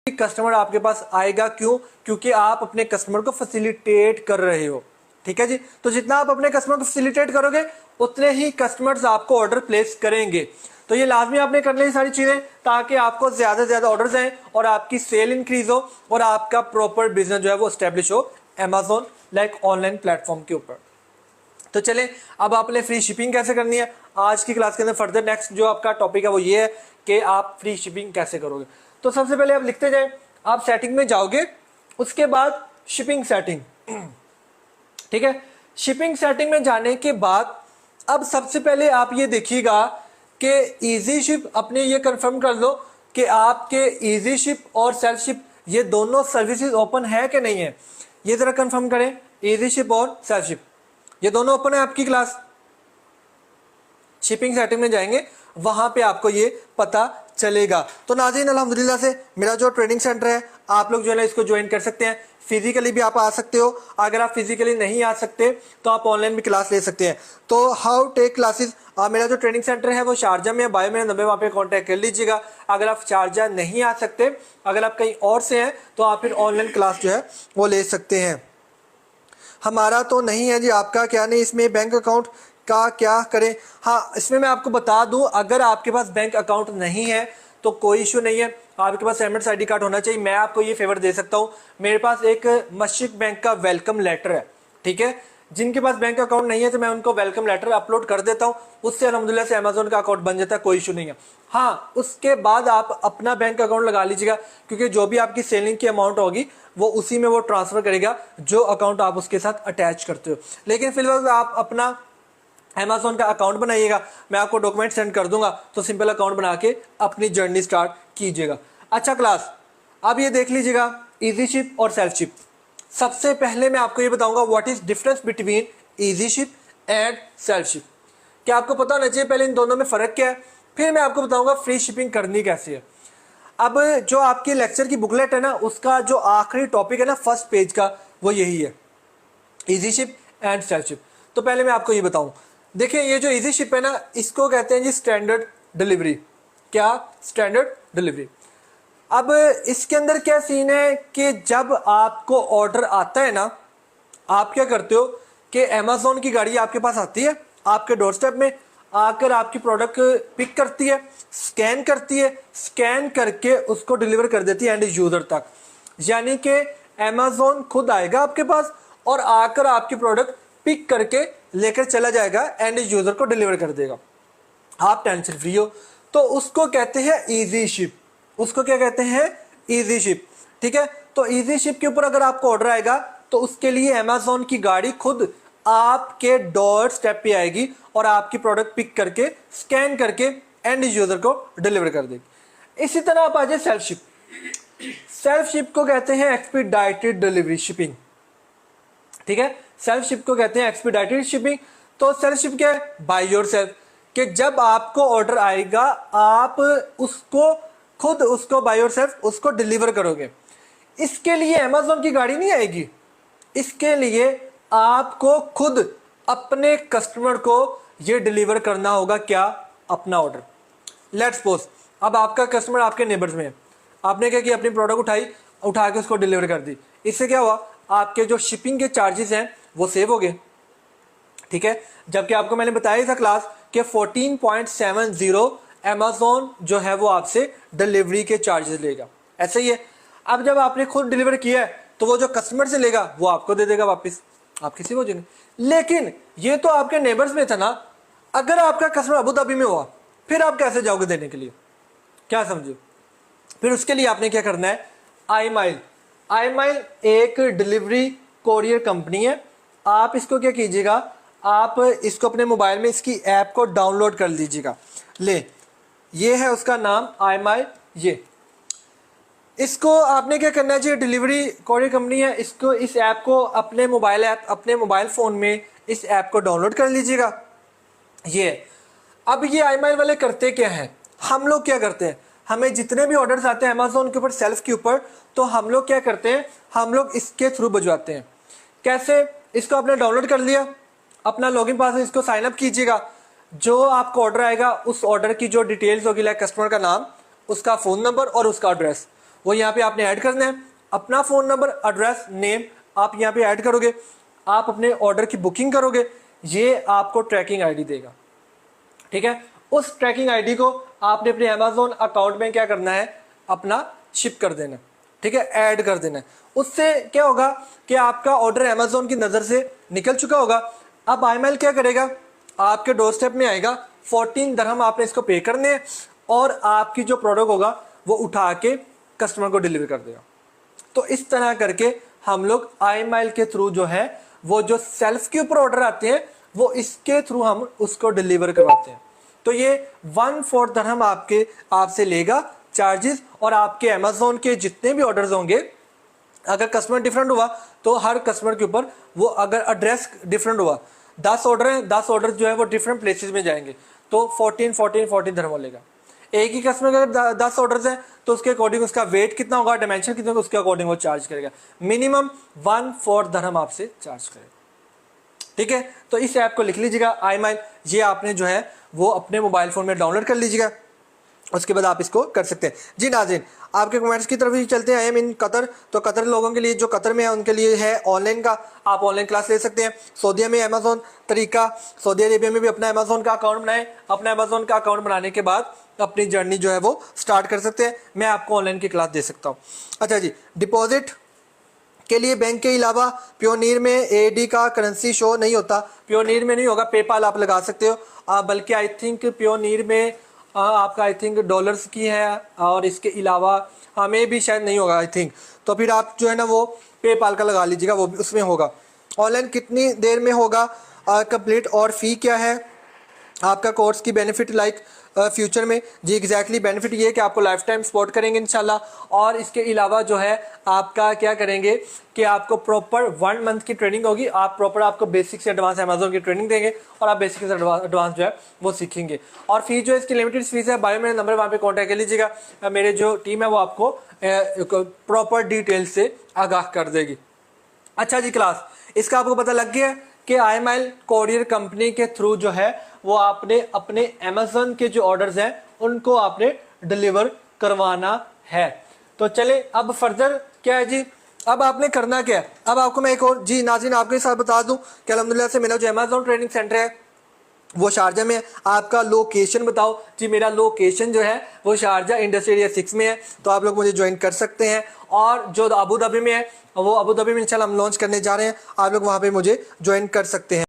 Customer आपके पास आएगा। क्यों? क्योंकि आप अपने कस्टमर को फैसिलिटेट कर रहे हो। ठीक है जी। तो जितना आप अपने कस्टमर को फैसिलिटेट करोगे उतने ही कस्टमर्स आपको ऑर्डर प्लेस करेंगे। तो ये लाजमी आपने करनी है सारी चीजें, ताकि आपको ज्यादा से ज्यादा ऑर्डर्स आए और आपकी सेल इंक्रीज हो और आपका प्रॉपर बिजनेस जो है वो स्टेब्लिश हो अमेजोन लाइक ऑनलाइन प्लेटफॉर्म के ऊपर। तो चले अब आपने फ्री शिपिंग कैसे करनी है आज की क्लास के अंदर फर्दर नेक्स्ट जो आपका टॉपिक है वो ये है कि आप फ्री शिपिंग कैसे करोगे। तो सबसे पहले आप लिखते जाए, आप सेटिंग में जाओगे, उसके बाद शिपिंग सेटिंग। ठीक है, शिपिंग सेटिंग में जाने के बाद अब सबसे पहले आप ये देखिएगा कि इजी शिप अपने ये कंफर्म कर लो कि आपके इजी शिप और सेल्फ शिप ये दोनों सर्विसेज ओपन है कि नहीं है। ये जरा कंफर्म करें, इजी शिप और सेल्फ शिप ये दोनों ओपन है आपकी क्लास। शिपिंग सेटिंग में जाएंगे, वहां पे आपको ये पता चलेगा। तो नाज़रीन अल्हम्दुलिल्लाह से मेरा जो ट्रेनिंग सेंटर है आप लोग जो है ना इसको ज्वाइन कर सकते हैं। फिजिकली भी आप आ सकते हो, अगर आप फिजिकली नहीं आ सकते तो आप ऑनलाइन भी क्लास ले सकते हैं। तो हाउ टेक क्लासेस, मेरा जो ट्रेनिंग सेंटर है वो शारजा में है, बायो मेरा नंबर वहाँ पे कांटेक्ट कर लीजिएगा। अगर आप शारजा नहीं आ सकते, अगर आप कहीं और से हैं तो आप फिर ऑनलाइन क्लास जो है वो ले सकते हैं। हमारा तो नहीं है जी, आपका क्या नहीं, इसमें बैंक अकाउंट का क्या करें। हाँ, इसमें मैं आपको बता दूं, अगर आपके पास बैंक अकाउंट नहीं है तो कोई इशू नहीं है, आपके पास एमएस आईडी कार्ड होना चाहिए। मैं आपको ये फेवर दे सकता हूं, मेरे पास एक मस्जिद बैंक का वेलकम लेटर है। ठीक है, जिनके पास बैंक अकाउंट नहीं है तो मैं उनको वेलकम लेटर अपलोड कर देता हूं, उससे अल्हम्दुलिल्लाह से अमेजोन का अकाउंट बन जाता है, कोई इशू नहीं है। हाँ, उसके बाद आप अपना बैंक अकाउंट लगा लीजिएगा, क्योंकि जो भी आपकी सेलिंग की अमाउंट होगी वो उसी में वो ट्रांसफर करेगा जो अकाउंट आप उसके साथ अटैच करते हो। लेकिन फिलहाल आप अपना अमेजोन का अकाउंट बनाइएगा, मैं आपको डॉक्यूमेंट सेंड कर दूंगा, तो सिंपल अकाउंट बना के अपनी जर्नी स्टार्ट कीजिएगा। अच्छा क्लास, अब ये देख लीजिएगा इजी शिप और सेल्फ शिप। सबसे पहले मैं आपको ये बताऊंगा what is difference between easy ship and self ship. क्या आपको पता होना चाहिए पहले इन दोनों में फर्क क्या है, फिर मैं आपको बताऊंगा फ्री शिपिंग करनी कैसे है। अब जो आपकी लेक्चर की बुकलेट है ना, उसका जो आखिरी टॉपिक है ना फर्स्ट पेज का, वो यही है, easy ship and self ship. तो पहले मैं आपको ये बताऊं, देखिए ये जो इजी शिप है ना, इसको कहते हैं जी स्टैंडर्ड डिलीवरी। क्या? Standard delivery. अब इसके अंदर क्या सीन है कि जब आपको ऑर्डर आता है ना, आप क्या करते हो कि अमेजोन की गाड़ी आपके पास आती है, आपके डोर स्टेप में आकर आपकी प्रोडक्ट पिक करती है, स्कैन करती है, स्कैन करके उसको डिलीवर कर देती है एंड यूजर तक। यानी कि अमेजोन खुद आएगा आपके पास और आकर आपकी प्रोडक्ट पिक करके लेकर चला जाएगा एंड यूजर को डिलीवर कर देगा, आप टेंशन फ्री हो। तो उसको कहते हैं इजी शिप, उसको क्या कहते हैं? Easy ship. ठीक है, तो इजी शिप के ऊपर अगर आपको ऑर्डर आएगा तो उसके लिए अमेजोन की गाड़ी खुद आपके डोर स्टेप पे आएगी और आपकी प्रोडक्ट पिक करके स्कैन करके एंड यूजर को डिलीवर कर देगी। इसी तरह आप आ जाए सेल्फ शिप। सेल्फ शिप को कहते हैं एक्सपीडाइटेड डिलीवरी शिपिंग। ठीक है, सेल्फ शिप को कहते हैं एक्सपीडाइटेड शिपिंग। तो सेल्फ शिप क्या है? बाय योरसेल्फ, कि जब आपको ऑर्डर आएगा आप उसको खुद उसको बाय योरसेल्फ उसको डिलीवर करोगे। इसके लिए अमेजोन की गाड़ी नहीं आएगी, इसके लिए आपको खुद अपने कस्टमर को ये डिलीवर करना होगा। क्या? अपना ऑर्डर। लेट्स सपोज अब आपका कस्टमर आपके नेबर्स में है, आपने क्या किया, अपनी प्रोडक्ट उठा के उसको डिलीवर कर दी। इससे क्या हुआ, आपके जो शिपिंग के चार्जेस हैं वो सेव हो गए। ठीक है, जबकि आपको मैंने बताया था क्लास कि 14.70 अमेजोन जो है वो आपसे डिलीवरी के चार्जेस लेगा। ऐसे ही है, अब जब आपने खुद डिलीवर किया है तो वो जो कस्टमर से लेगा वो आपको दे देगा वापस, आप किसी को देंगे। लेकिन ये तो आपके नेबर्स में था ना, अगर आपका कस्टमर अबू धाबी में हुआ फिर आप कैसे जाओगे देने के लिए? क्या समझो? फिर उसके लिए आपने क्या करना है, iMile। iMile एक डिलीवरी कोरियर कंपनी है। आप इसको क्या कीजिएगा, आप इसको अपने मोबाइल में इसकी ऐप को डाउनलोड कर लीजिएगा। ले, ये है उसका नाम iMile। ये इसको आपने क्या करना है जी, डिलीवरी कोरियर कंपनी है, इसको इस ऐप को अपने मोबाइल फ़ोन में इस ऐप को डाउनलोड कर लीजिएगा। ये अब ये iMile वाले करते क्या हैं, हम लोग क्या करते हैं, हमें जितने भी ऑर्डर्स आते हैं अमेजोन के ऊपर सेल्फ के ऊपर, तो हम लोग क्या करते हैं, हम लोग इसके थ्रू भिजवाते हैं। कैसे? इसको आपने डाउनलोड कर लिया, अपना लॉगिन पासवर्ड इसको साइन अप कीजिएगा, जो आपको ऑर्डर आएगा उस ऑर्डर की जो डिटेल्स होगी, लाइक कस्टमर का नाम, उसका फ़ोन नंबर और उसका एड्रेस, वो यहाँ पे आपने ऐड करना है। अपना फ़ोन नंबर, एड्रेस, नेम आप यहाँ पे ऐड करोगे, आप अपने ऑर्डर की बुकिंग करोगे, ये आपको ट्रैकिंग आईडी देगा। ठीक है, उस ट्रैकिंग आईडी को आपने अपने अमेजोन अकाउंट में क्या करना है, अपना शिप कर देना। ठीक है, ऐड कर देना है। उससे क्या होगा कि आपका ऑर्डर अमेजोन की नज़र से निकल चुका होगा। अब आईमेल क्या करेगा, आपके डोर स्टेप में आएगा, 14 दिरहम आपने इसको पे करने हैं और आपकी जो प्रोडक्ट होगा वो उठा के कस्टमर को डिलीवर कर देगा। तो इस तरह करके हम लोग आईमेल के थ्रू जो है वो जो सेल्फ के ऊपर ऑर्डर आते हैं वो इसके थ्रू हम उसको डिलीवर करवाते हैं। तो ये 1/4 दिरहम आपसे लेगा चार्जेस, और आपके अमेजोन के जितने भी ऑर्डर्स होंगे, अगर कस्टमर डिफरेंट हुआ तो हर कस्टमर के ऊपर वो, अगर एड्रेस डिफरेंट हुआ, 10 ऑर्डर हैं, 10 ऑर्डर जो है वो डिफरेंट प्लेसेस में जाएंगे, तो 14 दिरहम लेगा। एक ही कस्टमर का अगर 10 ऑर्डर्स हैं तो उसके अकॉर्डिंग उसका वेट कितना होगा, डायमेंशन कितना होगा, उसके अकॉर्डिंग वो चार्ज करेगा। मिनिमम 1/4 दिरहम आपसे चार्ज करेगा। ठीक है, तो इस ऐप को लिख लीजिएगा iMile, ये आपने जो है वो अपने मोबाइल फ़ोन में डाउनलोड कर लीजिएगा, उसके बाद आप इसको कर सकते हैं। जी नाज़रीन, आपके कमेंट्स की तरफ ही चलते हैं। आई एम इन कतर, तो कतर लोगों के लिए, जो कतर में है उनके लिए है ऑनलाइन का, आप ऑनलाइन क्लास ले सकते हैं। सऊदीया में अमेजोन तरीका, सऊदी अरेबिया में भी अपना अमेजोन का अकाउंट बनाएं, अपना अमेजोन का अकाउंट बनाने के बाद अपनी जर्नी जो है वो स्टार्ट कर सकते हैं। मैं आपको ऑनलाइन की क्लास दे सकता हूँ। अच्छा जी, डिपॉजिट के लिए बैंक के अलावा प्योनीर में एडी का करेंसी शो नहीं होता, प्योनीर में नहीं होगा, पेपाल आप लगा सकते हो, बल्कि आई थिंक प्योनीर में आपका आई थिंक डॉलर्स की है, और इसके अलावा हमें भी शायद नहीं होगा आई थिंक। तो फिर आप जो है ना वो पेपाल का लगा लीजिएगा, वो उसमें होगा। ऑनलाइन कितनी देर में होगा कंप्लीट, और फ़ी क्या है आपका कोर्स की, बेनिफिट लाइक फ्यूचर में? जी एग्जैक्टली बेनिफिट ये है कि आपको लाइफ टाइम सपोर्ट करेंगे इंशाल्लाह, और इसके अलावा जो है आपका क्या करेंगे कि आपको प्रॉपर 1 मंथ की ट्रेनिंग होगी। आप प्रॉपर आपको बेसिक से एडवांस अमेजोन की ट्रेनिंग देंगे और आप बेसिक से एडवांस जो है वो सीखेंगे। और फीस जो है इसकी लिमिटेड फीस है। बायो मेरा नंबर, वहाँ पे कॉन्टैक्ट कर लीजिएगा, मेरे जो टीम है वो आपको प्रॉपर डिटेल से आगाह कर देगी। अच्छा जी, क्लास इसका आपको पता लग गया कि iMile कोरियर कंपनी के थ्रू जो है वो आपने अपने अमेजोन के जो ऑर्डर्स हैं उनको आपने डिलीवर करवाना है। तो चले अब फर्दर क्या है जी, अब आपने करना क्या है। अब आपको मैं एक और जी नाज़रीन आपके साथ बता दूं कि अल्हम्दुलिल्लाह से मेरा जो अमेजोन ट्रेनिंग सेंटर है वो शारजा में है। आपका लोकेशन बताओ जी, मेरा लोकेशन जो है वो शारजा इंडस्ट्रियल एरिया 6 में है, तो आप लोग मुझे ज्वाइन कर सकते हैं। और जो अबू धाबी में है वो अबू धाबी में इंशाल्लाह हम लॉन्च करने जा रहे हैं, आप लोग वहाँ पे मुझे ज्वाइन कर सकते हैं।